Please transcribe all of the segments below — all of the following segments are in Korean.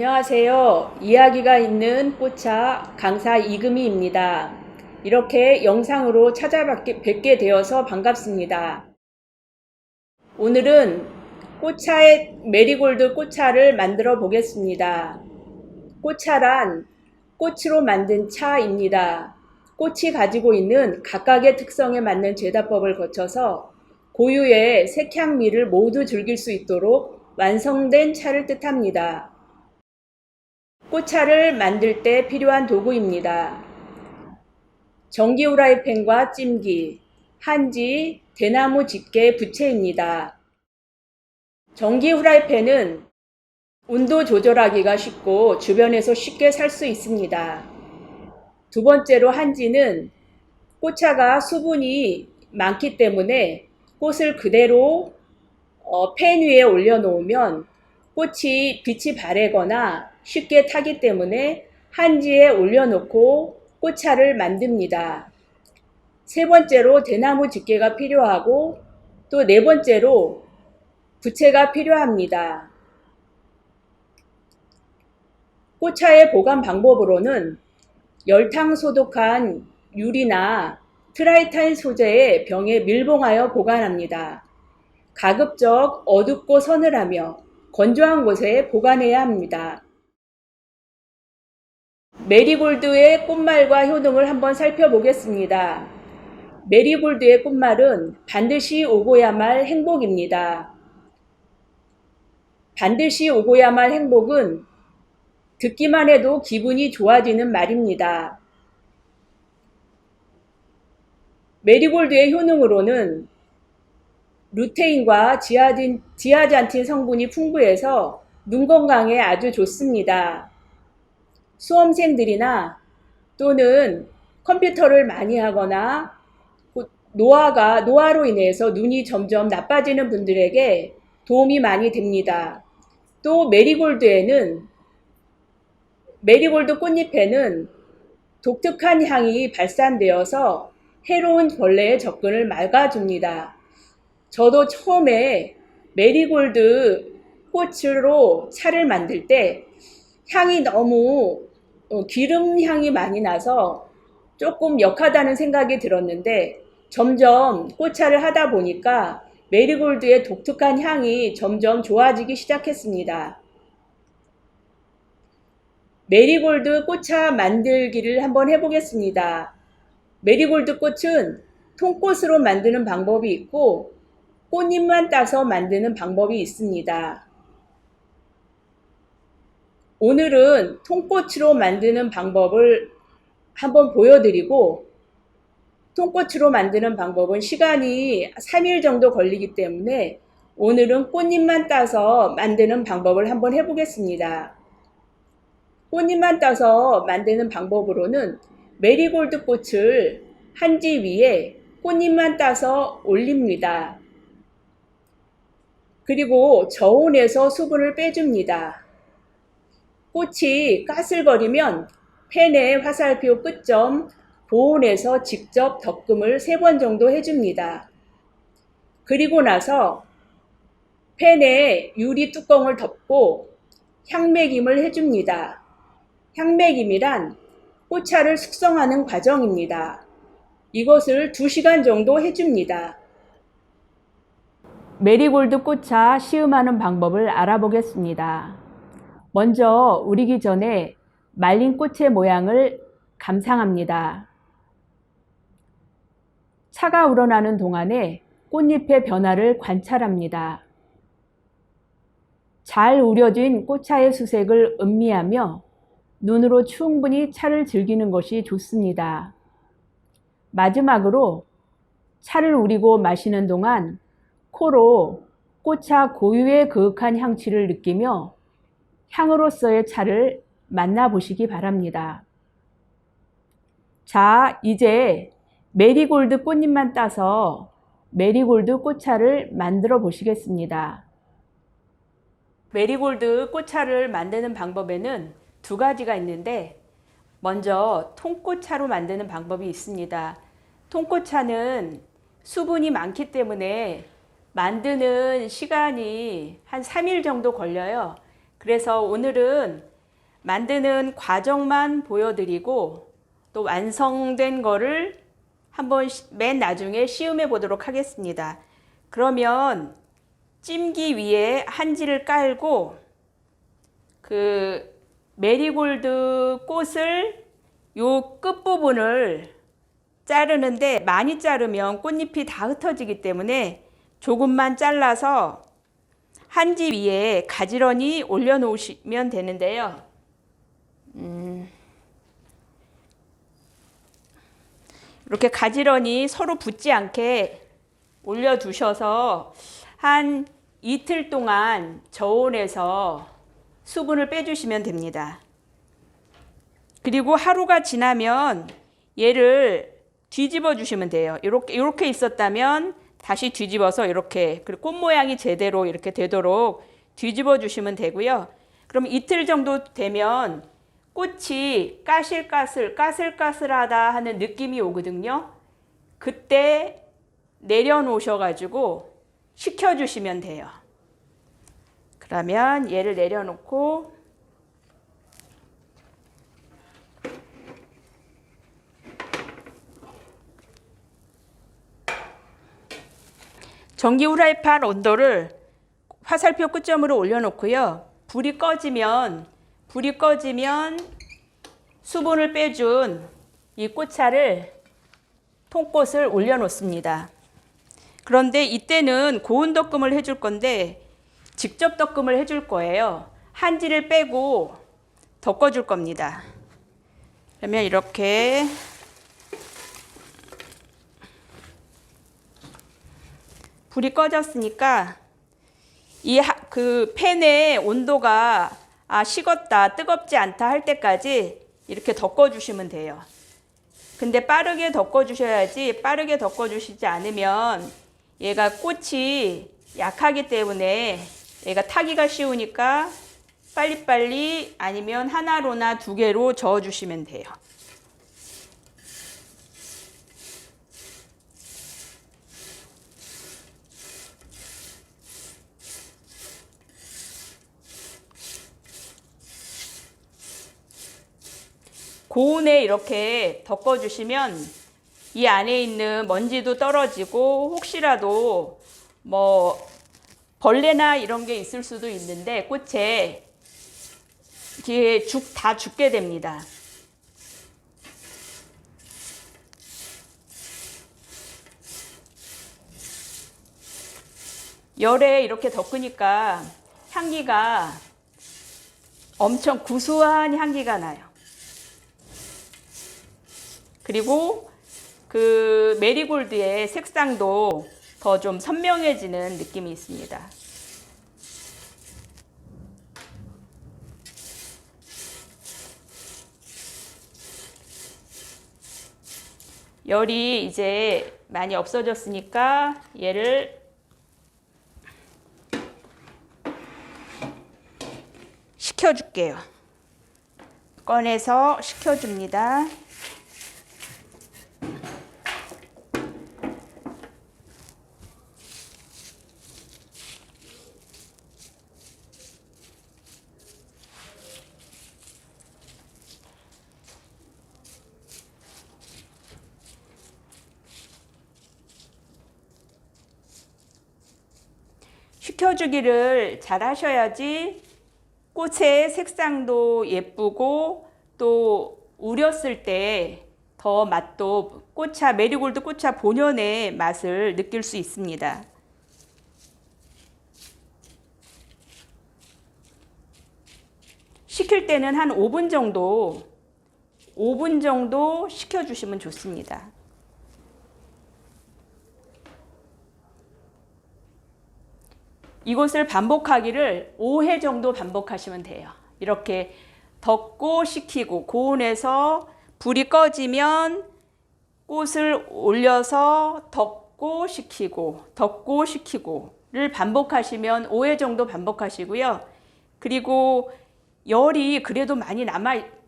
안녕하세요. 이야기가 있는 꽃차 강사 이금희입니다. 이렇게 영상으로 찾아뵙게 되어서 반갑습니다. 오늘은 꽃차의 메리골드 꽃차를 만들어 보겠습니다. 꽃차란 꽃으로 만든 차입니다. 꽃이 가지고 있는 각각의 특성에 맞는 제다법을 거쳐서 고유의 색향미를 모두 즐길 수 있도록 완성된 차를 뜻합니다. 꽃차를 만들 때 필요한 도구입니다. 전기 후라이팬과 찜기, 한지, 대나무 집게, 부채입니다. 전기 후라이팬은 온도 조절하기가 쉽고 주변에서 쉽게 살 수 있습니다. 두 번째로 한지는 꽃차가 수분이 많기 때문에 꽃을 그대로 팬 위에 올려놓으면 빛이 바래거나 쉽게 타기 때문에 한지에 올려놓고 꽃차를 만듭니다. 세 번째로 대나무 집게가 필요하고 또 네 번째로 부채가 필요합니다. 꽃차의 보관 방법으로는 열탕 소독한 유리나 트라이탄 소재의 병에 밀봉하여 보관합니다. 가급적 어둡고 서늘하며 건조한 곳에 보관해야 합니다. 메리골드의 꽃말과 효능을 한번 살펴보겠습니다. 메리골드의 꽃말은 반드시 오고야 말 행복입니다. 반드시 오고야 말 행복은 듣기만 해도 기분이 좋아지는 말입니다. 메리골드의 효능으로는 루테인과 지아잔틴 성분이 풍부해서 눈 건강에 아주 좋습니다. 수험생들이나 또는 컴퓨터를 많이 하거나 노화로 인해서 눈이 점점 나빠지는 분들에게 도움이 많이 됩니다. 또 메리골드 꽃잎에는 독특한 향이 발산되어서 해로운 벌레의 접근을 막아줍니다. 저도 처음에 메리골드 꽃으로 차를 만들 때 향이 너무 기름 향이 많이 나서 조금 역하다는 생각이 들었는데 점점 꽃차를 하다 보니까 메리골드의 독특한 향이 점점 좋아지기 시작했습니다. 메리골드 꽃차 만들기를 한번 해보겠습니다. 메리골드 꽃은 통꽃으로 만드는 방법이 있고 꽃잎만 따서 만드는 방법이 있습니다. 오늘은 통꽃으로 만드는 방법을 한번 보여드리고 통꽃으로 만드는 방법은 시간이 3일 정도 걸리기 때문에 오늘은 꽃잎만 따서 만드는 방법을 한번 해보겠습니다. 꽃잎만 따서 만드는 방법으로는 메리골드 꽃을 한지 위에 꽃잎만 따서 올립니다. 그리고 저온에서 수분을 빼줍니다. 꽃이 까슬거리면 팬의 화살표 끝점 보온해서 직접 덕금을 3번 정도 해줍니다. 그리고 나서 팬에 유리 뚜껑을 덮고 향매김을 해줍니다. 향매김이란 꽃차를 숙성하는 과정입니다. 이것을 2시간 정도 해줍니다. 메리골드 꽃차 시음하는 방법을 알아보겠습니다. 먼저 우리기 전에 말린 꽃의 모양을 감상합니다. 차가 우러나는 동안에 꽃잎의 변화를 관찰합니다. 잘 우려진 꽃차의 수색을 음미하며 눈으로 충분히 차를 즐기는 것이 좋습니다. 마지막으로 차를 우리고 마시는 동안 코로 꽃차 고유의 그윽한 향취를 느끼며 향으로서의 차를 만나보시기 바랍니다. 자, 이제 메리골드 꽃잎만 따서 메리골드 꽃차를 만들어 보시겠습니다. 메리골드 꽃차를 만드는 방법에는 2가지가 있는데 먼저 통꽃차로 만드는 방법이 있습니다. 통꽃차는 수분이 많기 때문에 만드는 시간이 한 3일 정도 걸려요. 그래서 오늘은 만드는 과정만 보여드리고 또 완성된 거를 한번 맨 나중에 시음해 보도록 하겠습니다. 그러면 찜기 위에 한지를 깔고 그 메리골드 꽃을 요 끝부분을 자르는데 많이 자르면 꽃잎이 다 흩어지기 때문에 조금만 잘라서 한지 위에 가지런히 올려놓으시면 되는데요. 이렇게 가지런히 서로 붙지 않게 올려두셔서 한 이틀 동안 저온에서 수분을 빼주시면 됩니다. 그리고 하루가 지나면 얘를 뒤집어 주시면 돼요. 이렇게 있었다면 다시 뒤집어서 이렇게, 그리고 꽃 모양이 제대로 이렇게 되도록 뒤집어 주시면 되고요. 그럼 이틀 정도 되면 꽃이 까슬까슬하다 하는 느낌이 오거든요. 그때 내려놓으셔가지고 식혀주시면 돼요. 그러면 얘를 내려놓고 전기 후라이팬 온도를 화살표 끝점으로 올려놓고요. 불이 꺼지면 수분을 빼준 이 꽃차를 통꽃을 올려놓습니다. 그런데 이때는 고온 덕금을 해줄 건데 직접 덕금을 해줄 거예요. 한지를 빼고 덮어줄 겁니다. 그러면 이렇게 불이 꺼졌으니까 그 팬의 온도가 식었다, 뜨겁지 않다 할 때까지 이렇게 덮어주시면 돼요. 근데 빠르게 덮어주셔야지, 빠르게 덮어주시지 않으면 얘가 꽃이 약하기 때문에 얘가 타기가 쉬우니까 빨리빨리 아니면 하나로나 두 개로 저어주시면 돼요. 고온에 이렇게 덮어주시면 이 안에 있는 먼지도 떨어지고 혹시라도 뭐 벌레나 이런 게 있을 수도 있는데 꽃에 이게 다 죽게 됩니다. 열에 이렇게 덮으니까 향기가 엄청 구수한 향기가 나요. 그리고 그 메리골드의 색상도 더 좀 선명해지는 느낌이 있습니다. 열이 이제 많이 없어졌으니까 얘를 식혀줄게요. 꺼내서 식혀줍니다. 식혀주기를 잘 하셔야지 꽃의 색상도 예쁘고 또 우렸을 때 더 맛도 메리골드 꽃차 본연의 맛을 느낄 수 있습니다. 식힐 때는 한 5분 정도 식혀주시면 좋습니다. 이것을 반복하기를 5회 정도 반복하시면 돼요. 이렇게 덮고 식히고 고온에서 불이 꺼지면 꽃을 올려서 덮고 식히고를 반복하시면 5회 정도 반복하시고요. 그리고 열이 그래도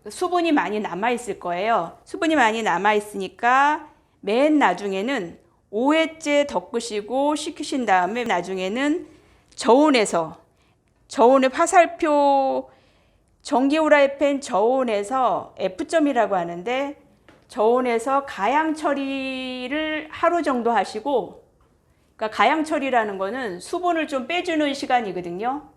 수분이 많이 남아있을 거예요. 수분이 많이 남아있으니까 맨 나중에는 5회째 덮으시고 식히신 다음에 나중에는 저온의 화살표 전기 후라이팬 저온에서 F점이라고 하는데, 저온에서 가양 처리를 하루 정도 하시고, 그러니까 가양 처리라는 거는 수분을 좀 빼주는 시간이거든요.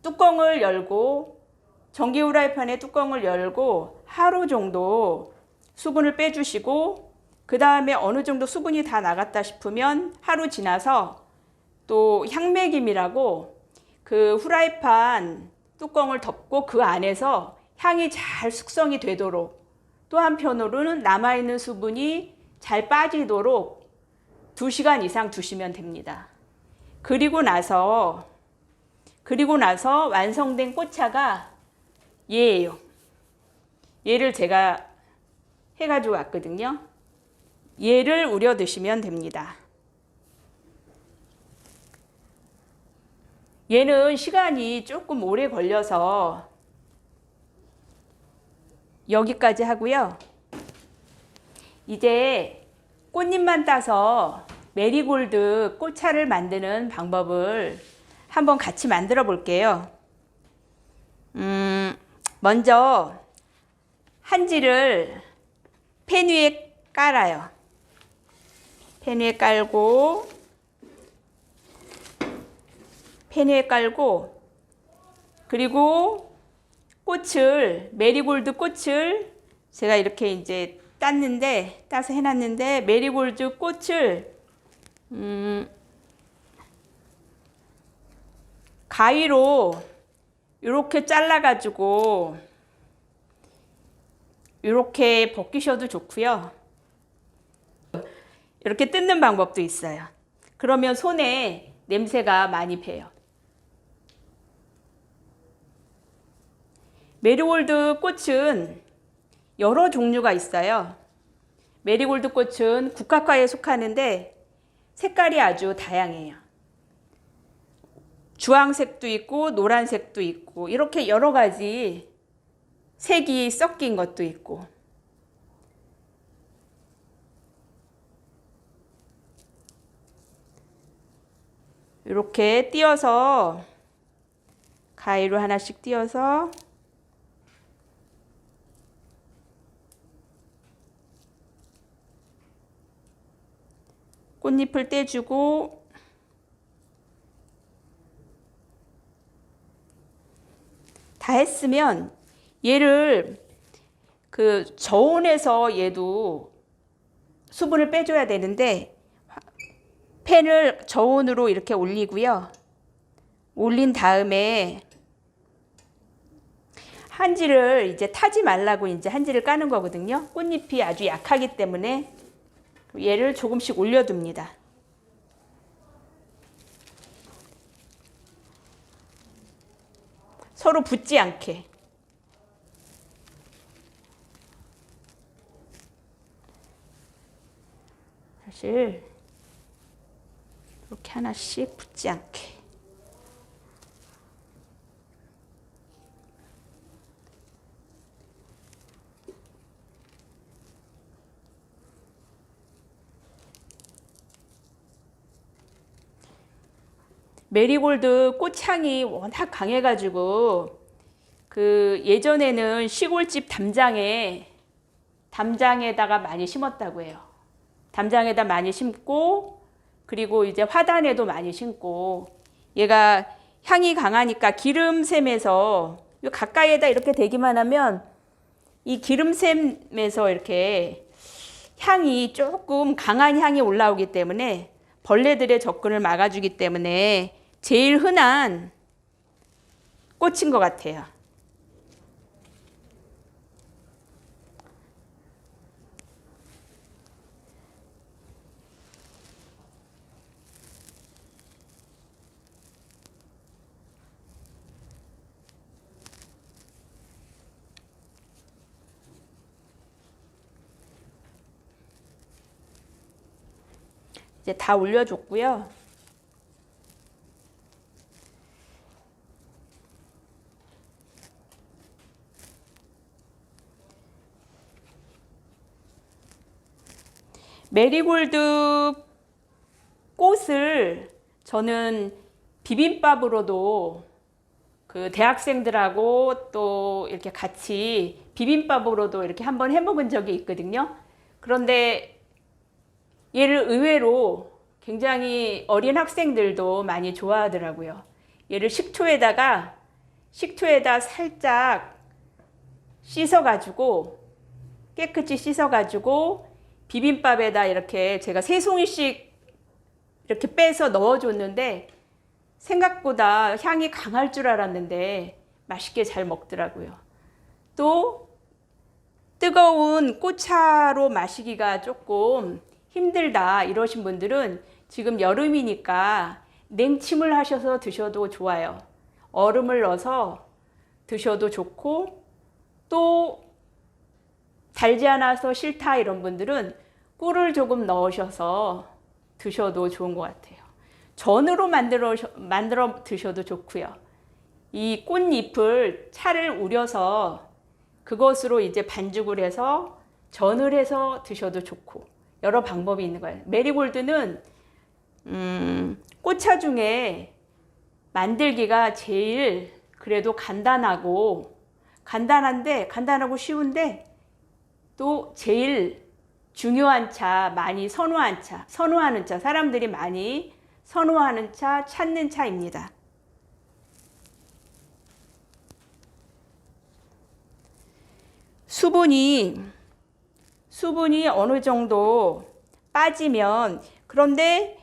뚜껑을 열고, 전기 후라이팬의 뚜껑을 열고 하루 정도 수분을 빼주시고, 그 다음에 어느 정도 수분이 다 나갔다 싶으면 하루 지나서 또 향매김이라고 그 후라이팬 뚜껑을 덮고 그 안에서 향이 잘 숙성이 되도록, 또 한편으로는 남아있는 수분이 잘 빠지도록 2시간 이상 두시면 됩니다. 그리고 나서 완성된 꽃차가 얘예요. 얘를 제가 해가지고 왔거든요. 얘를 우려 드시면 됩니다. 얘는 시간이 조금 오래 걸려서 여기까지 하고요. 이제 꽃잎만 따서 메리골드 꽃차를 만드는 방법을 한번 같이 만들어 볼게요. 먼저 한지를 팬 위에 깔아요. 팬 위에 깔고 그리고 메리골드 꽃을 제가 이렇게 이제 따서 해놨는데, 메리골드 꽃을 가위로 이렇게 잘라가지고 이렇게 벗기셔도 좋고요. 이렇게 뜯는 방법도 있어요. 그러면 손에 냄새가 많이 배요. 메리골드 꽃은 여러 종류가 있어요. 메리골드 꽃은 국화과에 속하는데 색깔이 아주 다양해요. 주황색도 있고 노란색도 있고 이렇게 여러 가지 색이 섞인 것도 있고, 이렇게 띄어서 가위로 하나씩 띄어서 꽃잎을 떼주고, 다 했으면 얘를 그 저온에서 얘도 수분을 빼줘야 되는데, 팬을 저온으로 이렇게 올리고요. 올린 다음에 한지를 이제 타지 말라고 이제 한지를 까는 거거든요. 꽃잎이 아주 약하기 때문에 얘를 조금씩 올려둡니다. 서로 붙지 않게. 사실 이렇게 하나씩 붙지 않게. 메리골드 꽃향이 워낙 강해가지고 그 예전에는 시골집 담장에다가 많이 심었다고 해요. 담장에다 많이 심고, 그리고 이제 화단에도 많이 심고, 얘가 향이 강하니까 기름샘에서 가까이에다 이렇게 대기만 하면 이 기름샘에서 이렇게 향이 조금 강한 향이 올라오기 때문에 벌레들의 접근을 막아주기 때문에 제일 흔한 꽃인 것 같아요. 이제 다 올려줬고요. 메리골드 꽃을 저는 비빔밥으로도 그 대학생들하고 또 이렇게 같이 비빔밥으로도 이렇게 한번 해 먹은 적이 있거든요. 그런데 얘를 의외로 굉장히 어린 학생들도 많이 좋아하더라고요. 얘를 식초에다 살짝 씻어가지고 깨끗이 씻어가지고 비빔밥에다 이렇게 제가 3송이씩 이렇게 빼서 넣어줬는데 생각보다 향이 강할 줄 알았는데 맛있게 잘 먹더라고요. 또 뜨거운 꽃차로 마시기가 조금 힘들다 이러신 분들은 지금 여름이니까 냉침을 하셔서 드셔도 좋아요. 얼음을 넣어서 드셔도 좋고, 또 달지 않아서 싫다 이런 분들은 꿀을 조금 넣으셔서 드셔도 좋은 것 같아요. 전으로 만들어 드셔도 좋고요. 이 꽃잎을 차를 우려서 그것으로 이제 반죽을 해서 전을 해서 드셔도 좋고 여러 방법이 있는 거예요. 메리골드는 꽃차 중에 만들기가 제일 그래도 간단하고 쉬운데 또 제일 중요한 차, 많이 선호하는 차, 사람들이 많이 선호하는 차, 찾는 차입니다. 수분이 어느 정도 빠지면, 그런데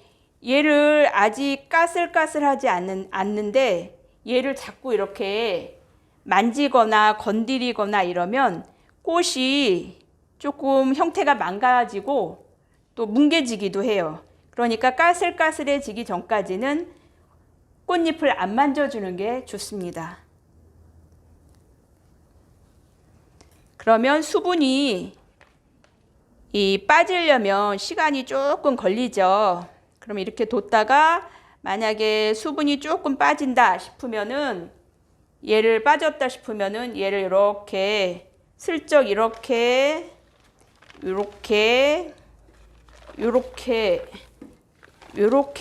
얘를 아직 까슬까슬하지 않는데 얘를 자꾸 이렇게 만지거나 건드리거나 이러면 꽃이 조금 형태가 망가지고 또 뭉개지기도 해요. 그러니까 까슬까슬해지기 전까지는 꽃잎을 안 만져주는 게 좋습니다. 그러면 수분이 빠지려면 시간이 조금 걸리죠. 그럼 이렇게 뒀다가 만약에 수분이 조금 빠진다 싶으면은 빠졌다 싶으면은 얘를 이렇게 슬쩍 이렇게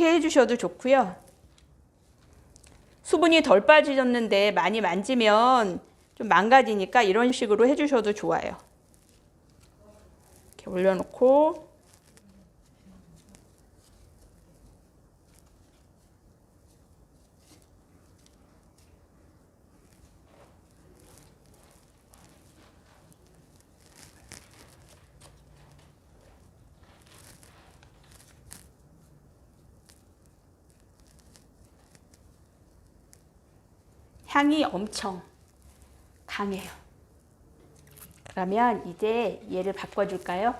해주셔도 좋고요. 수분이 덜 빠지셨는데 많이 만지면 좀 망가지니까 이런 식으로 해주셔도 좋아요. 이렇게 올려놓고 향이 엄청 강해요. 그러면 이제 얘를 바꿔줄까요?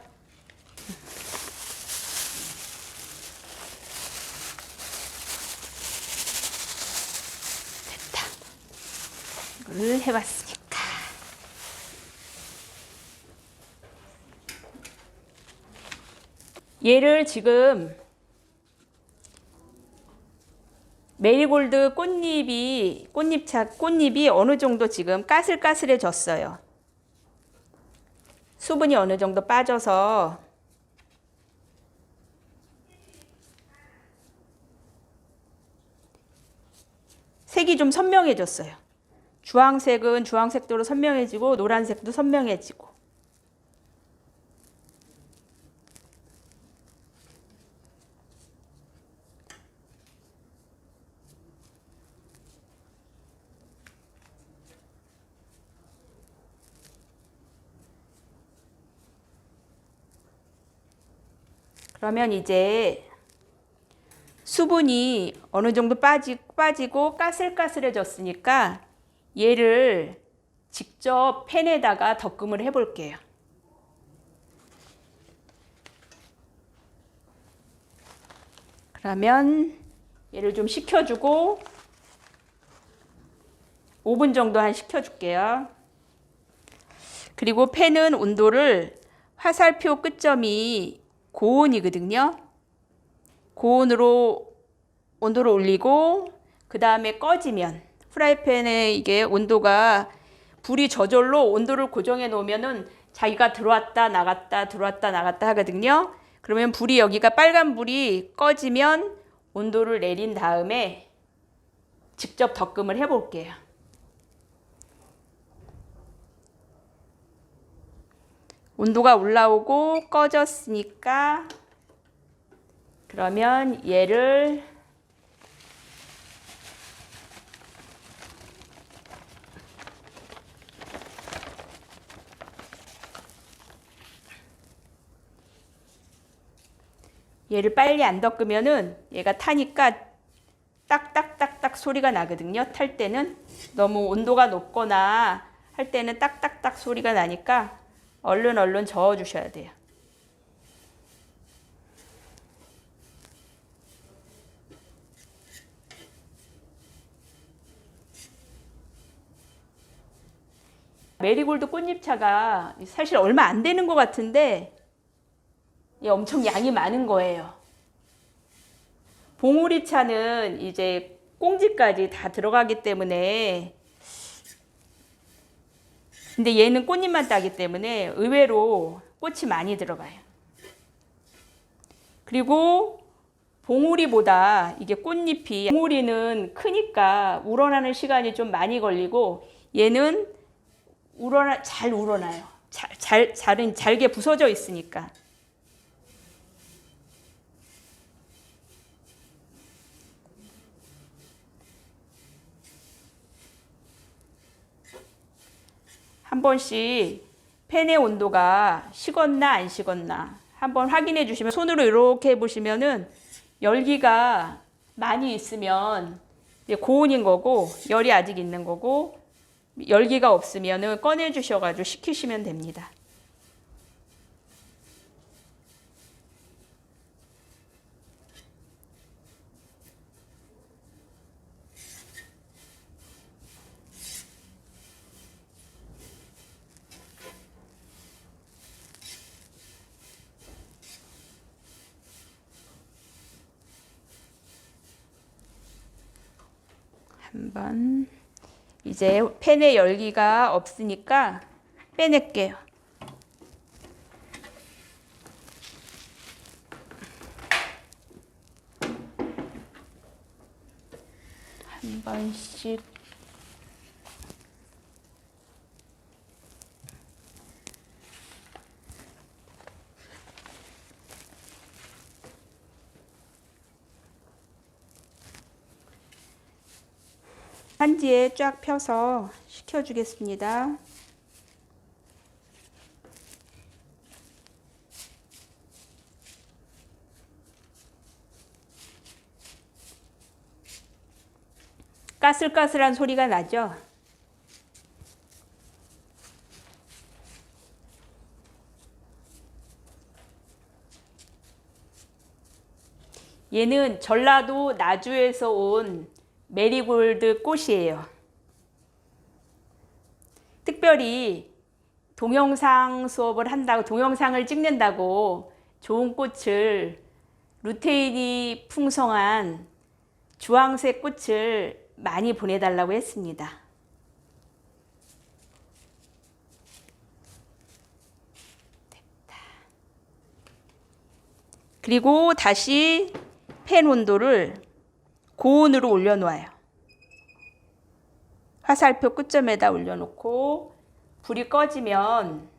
됐다. 이걸 해봤으니까. 얘를 지금 메리골드 꽃잎이 어느 정도 지금 까슬까슬해졌어요. 수분이 어느 정도 빠져서 색이 좀 선명해졌어요. 주황색은 주황색도로 선명해지고 노란색도 선명해지고. 그러면 이제 수분이 어느 정도 빠지고 까슬까슬해졌으니까 얘를 직접 팬에다가 덕금을 해 볼게요. 그러면 얘를 좀 식혀주고 5분 정도 식혀줄게요. 그리고 팬은 온도를 화살표 끝점이 고온이거든요. 고온으로 온도를 올리고 그 다음에 꺼지면 프라이팬에 이게 온도가 불이 저절로 온도를 고정해 놓으면은 자기가 들어왔다 나갔다 하거든요. 그러면 불이 여기가 빨간 불이 꺼지면 온도를 내린 다음에 직접 덕금을 해 볼게요. 온도가 올라오고 꺼졌으니까 그러면 얘를 빨리 안 덮으면은 얘가 타니까 딱딱딱딱 소리가 나거든요. 탈 때는 너무 온도가 높거나 할 때는 딱딱딱 소리가 나니까 얼른 저어 주셔야 돼요. 메리골드 꽃잎차가 사실 얼마 안 되는 것 같은데 엄청 양이 많은 거예요. 봉우리차는 이제 꽁지까지 다 들어가기 때문에, 근데 얘는 꽃잎만 따기 때문에 의외로 꽃이 많이 들어가요. 그리고 봉우리보다 이게 꽃잎이, 봉우리는 크니까 우러나는 시간이 좀 많이 걸리고 얘는 잘 우러나요. 잘게 부서져 있으니까. 한 번씩 팬의 온도가 식었나 안 식었나 한번 확인해 주시면, 손으로 이렇게 해보시면은 열기가 많이 있으면 고온인 거고, 열이 아직 있는 거고, 열기가 없으면은 꺼내 주셔가지고 식히시면 됩니다. 한번 이제 팬에 열기가 없으니까 빼낼게요. 한 번씩 한지에 쫙 펴서 식혀주겠습니다. 까슬까슬한 소리가 나죠? 얘는 전라도 나주에서 온 메리골드 꽃이에요. 특별히 동영상 수업을 한다고, 동영상을 찍는다고 좋은 꽃을, 루테인이 풍성한 주황색 꽃을 많이 보내달라고 했습니다. 됐다. 그리고 다시 팬 온도를 고온으로 올려놓아요. 화살표 끝점에다 올려놓고 불이 꺼지면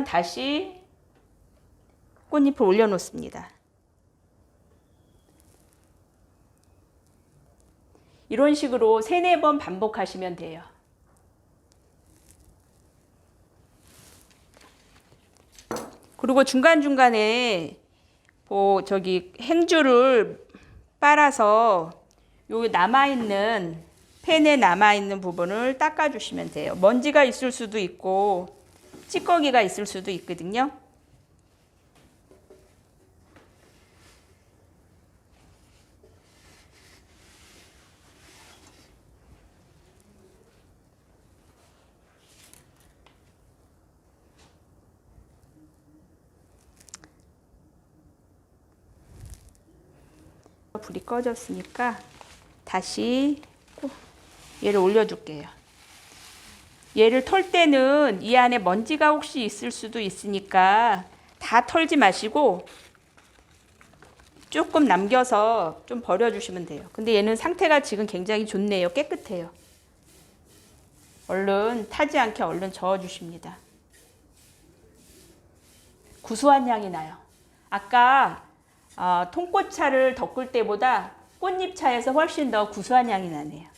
다시 꽃잎을 올려놓습니다. 이런 식으로 3-4번 반복하시면 돼요. 그리고 중간중간에 행주를 빨아서 여기 팬에 남아있는 부분을 닦아주시면 돼요. 먼지가 있을 수도 있고 찌꺼기가 있을 수도 있거든요. 불이 꺼졌으니까 다시 얘를 올려줄게요. 얘를 털 때는 이 안에 먼지가 혹시 있을 수도 있으니까 다 털지 마시고 조금 남겨서 좀 버려주시면 돼요. 근데 얘는 상태가 지금 굉장히 좋네요. 깨끗해요. 얼른 타지 않게 얼른 저어주십니다. 구수한 향이 나요. 아까 통꽃차를 덮을 때보다 꽃잎차에서 훨씬 더 구수한 향이 나네요.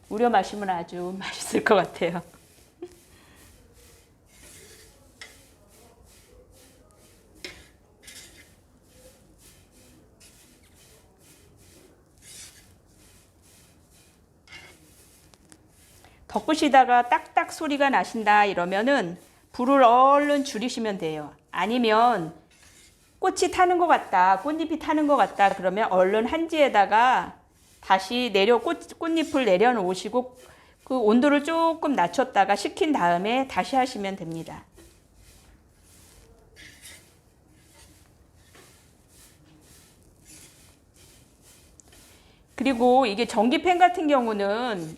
우려 마시면 아주 맛있을 것 같아요. 덮으시다가 딱딱 소리가 나신다 이러면은 불을 얼른 줄이시면 돼요. 아니면 꽃이 타는 것 같다, 꽃잎이 타는 것 같다 그러면 얼른 한지에다가 다시 꽃잎을 내려놓으시고 그 온도를 조금 낮췄다가 식힌 다음에 다시 하시면 됩니다. 그리고 이게 전기팬 같은 경우는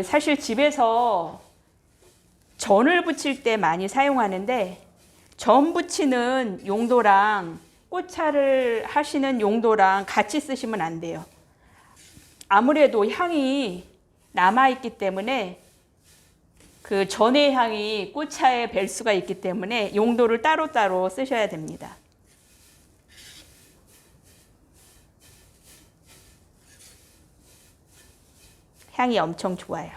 사실 집에서 전을 붙일 때 많이 사용하는데 전 붙이는 용도랑 꽃차를 하시는 용도랑 같이 쓰시면 안 돼요. 아무래도 향이 남아있기 때문에 그 전의 향이 꽃차에 뵐 수가 있기 때문에 용도를 따로따로 쓰셔야 됩니다. 향이 엄청 좋아요.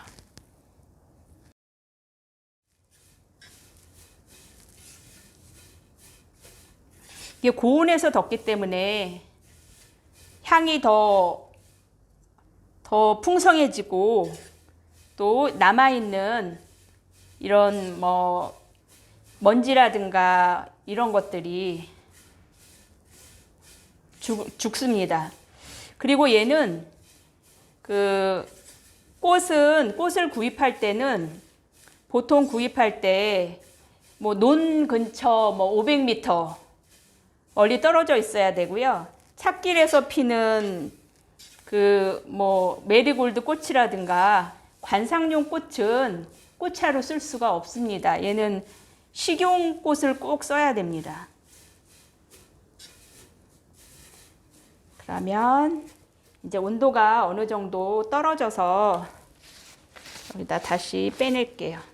이게 고온에서 덮기 때문에 향이 더 풍성해지고 또 남아있는 이런 먼지라든가 이런 것들이 죽습니다. 그리고 얘는 꽃을 구입할 때는 보통 구입할 때 논 근처 500m 멀리 떨어져 있어야 되고요. 찻길에서 피는 메리골드 꽃이라든가 관상용 꽃은 꽃차로 쓸 수가 없습니다. 얘는 식용꽃을 꼭 써야 됩니다. 그러면 이제 온도가 어느 정도 떨어져서 여기다 다시 빼낼게요.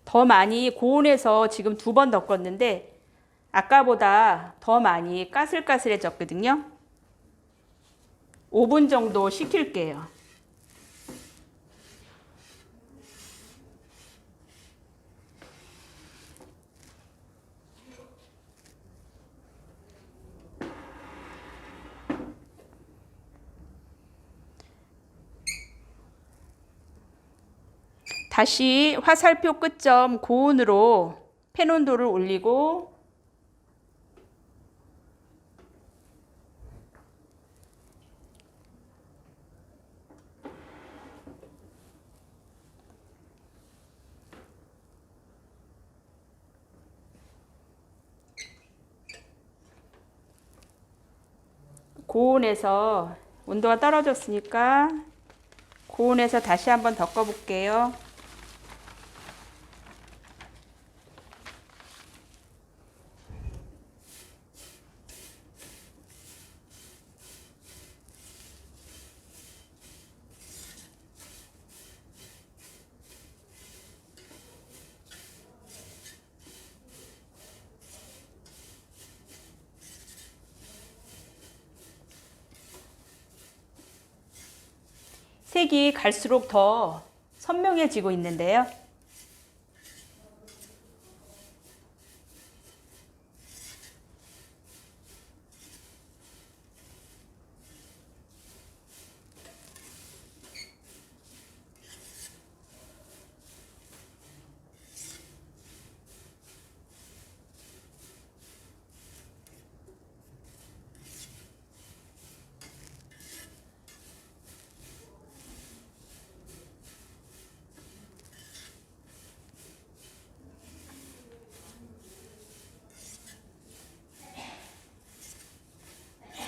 더 많이 고온에서 지금 2번 덮었는데 아까보다 더 많이 까슬까슬해졌거든요. 5분 정도 식힐게요. 다시 화살표 끝점 고온으로 팬 온도를 올리고 고온에서 온도가 떨어졌으니까 고온에서 다시 한번 덮어 볼게요. 색이 갈수록 더 선명해지고 있는데요.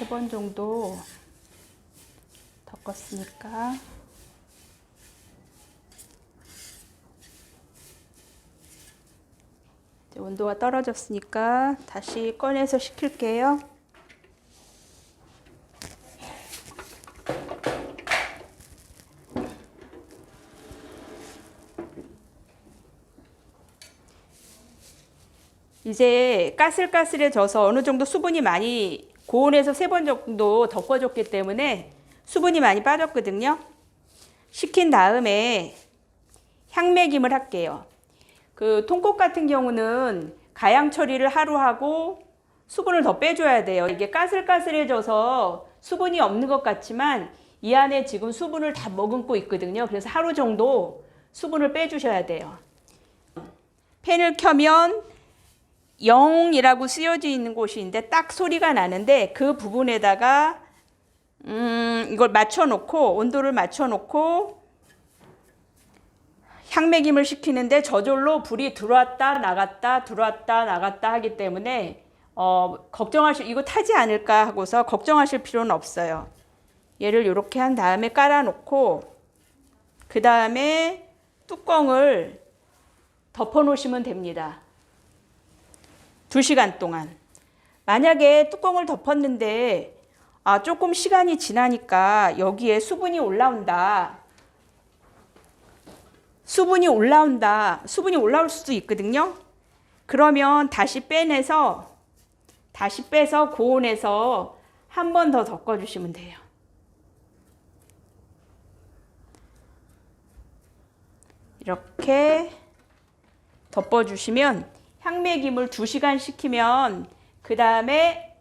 3번 정도 덮었으니까 이제 온도가 떨어졌으니까 다시 꺼내서 식힐게요. 이제 까슬까슬해져서 어느 정도 수분이 많이 고온에서 3번 정도 덮어줬기 때문에 수분이 많이 빠졌거든요. 식힌 다음에 향매김을 할게요. 그 통꽃 같은 경우는 가양 처리를 하루 하고 수분을 더 빼줘야 돼요. 이게 까슬까슬해져서 수분이 없는 것 같지만 이 안에 지금 수분을 다 머금고 있거든요. 그래서 하루 정도 수분을 빼주셔야 돼요. 팬을 켜면 0이라고 쓰여져 있는 곳인데 딱 소리가 나는데 그 부분에다가 이걸 맞춰놓고 온도를 맞춰놓고 향매김을 시키는데 저절로 불이 들어왔다 나갔다 들어왔다 나갔다 하기 때문에 이거 타지 않을까 하고서 걱정하실 필요는 없어요. 얘를 이렇게 한 다음에 깔아놓고 그 다음에 뚜껑을 덮어 놓으시면 됩니다. 2시간 동안. 만약에 뚜껑을 덮었는데 조금 시간이 지나니까 여기에 수분이 올라온다. 수분이 올라올 수도 있거든요. 그러면 다시 빼서 고온에서 한 번 더 덮어주시면 돼요. 이렇게 덮어주시면 향매김을 2시간 식히면 그 다음에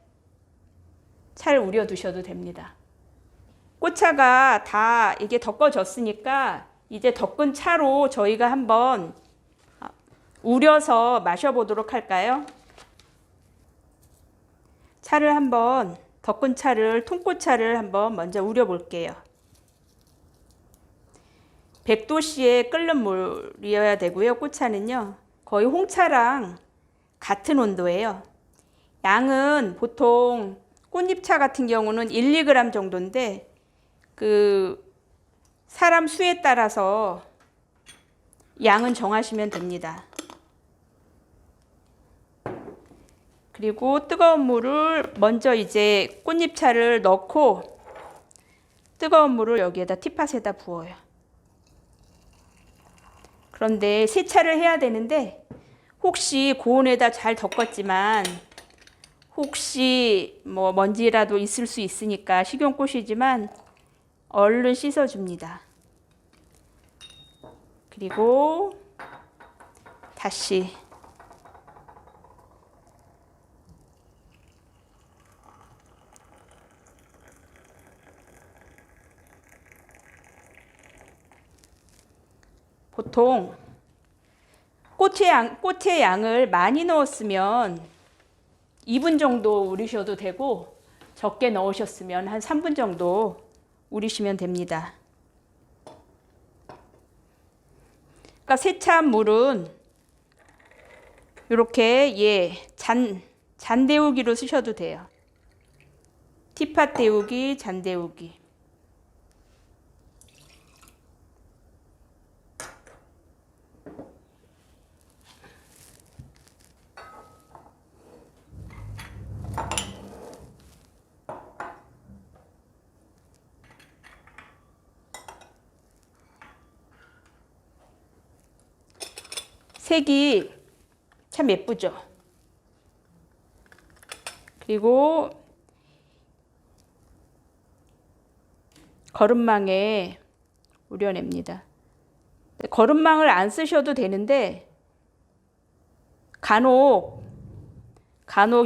차를 우려 두셔도 됩니다. 꽃차가 다 이게 덮어졌으니까 이제 덮은 차로 저희가 한번 우려서 마셔보도록 할까요? 차를 한번 덮은 차를 통꽃차를 한번 먼저 우려 볼게요. 100도씨에 끓는 물이어야 되고요. 꽃차는요. 거의 홍차랑 같은 온도예요. 양은 보통 꽃잎차 같은 경우는 1, 2g 정도인데 사람 수에 따라서 양은 정하시면 됩니다. 그리고 뜨거운 물을 먼저 이제 꽃잎차를 넣고 뜨거운 물을 여기에다 티팟에다 부어요. 그런데 세차를 해야 되는데 혹시 고온에다 잘 덮었지만 혹시 먼지라도 있을 수 있으니까 식용꽃이지만 얼른 씻어줍니다. 그리고 다시 보통 꽃의 양을 많이 넣었으면 2분 정도 우리셔도 되고 적게 넣으셨으면 한 3분 정도 우리시면 됩니다. 그러니까 세차한 물은 이렇게 잔 데우기로 쓰셔도 돼요. 티팟 데우기, 잔 데우기. 색이 참 예쁘죠. 그리고 거름망에 우려냅니다. 거름망을 안 쓰셔도 되는데 간혹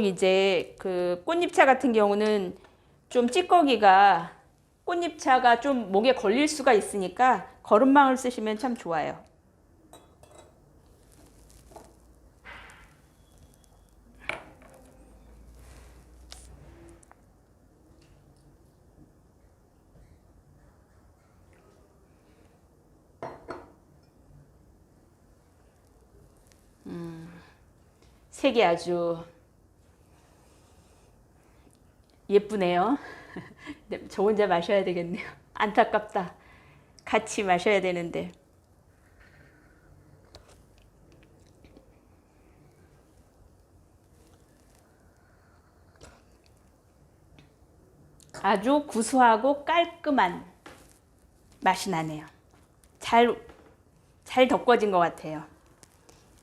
이제 그 꽃잎차 같은 경우는 좀 찌꺼기가 꽃잎차가 좀 목에 걸릴 수가 있으니까 거름망을 쓰시면 참 좋아요. 색이 아주 예쁘네요. 근데 저 혼자 마셔야 되겠네요. 안타깝다. 같이 마셔야 되는데. 아주 구수하고 깔끔한 맛이 나네요. 잘 덮어진 것 같아요.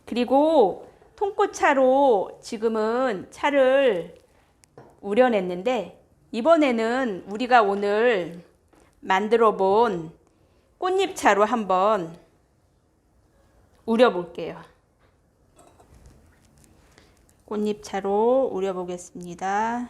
그리고 통꽃차로 지금은 차를 우려냈는데, 이번에는 우리가 오늘 만들어 본 꽃잎차로 한번 우려 볼게요. 꽃잎차로 우려 보겠습니다.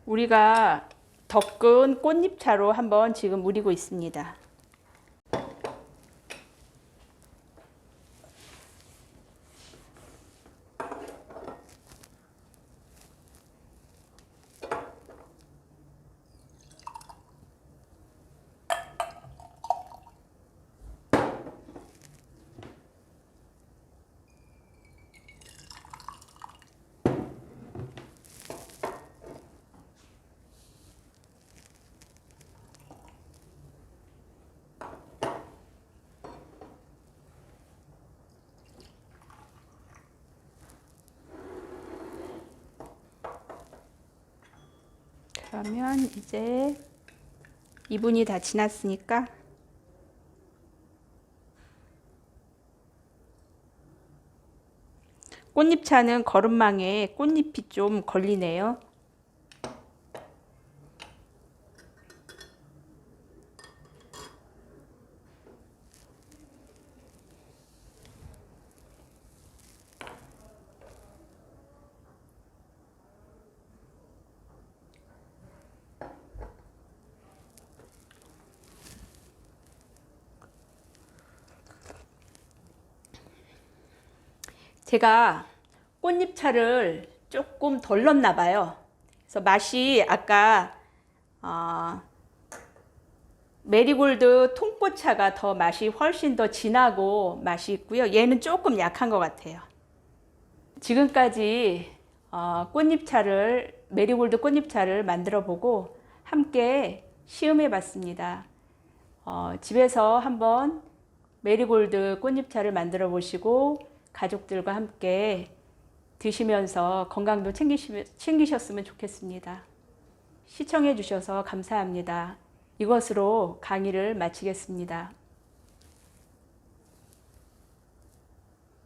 우리가 덮은 꽃잎차로 한번 지금 우리고 있습니다. 그러면 이제 2분이 다 지났으니까 꽃잎차는 거름망에 꽃잎이 좀 걸리네요. 제가 꽃잎차를 조금 덜 넣었나 봐요. 그래서 맛이 아까 메리골드 통꽃차가 더 맛이 훨씬 더 진하고 맛이 있고요. 얘는 조금 약한 것 같아요. 지금까지 메리골드 꽃잎차를 만들어 보고 함께 시음해 봤습니다. 집에서 한번 메리골드 꽃잎차를 만들어 보시고 가족들과 함께 드시면서 건강도 챙기셨으면 좋겠습니다. 시청해 주셔서 감사합니다. 이것으로 강의를 마치겠습니다.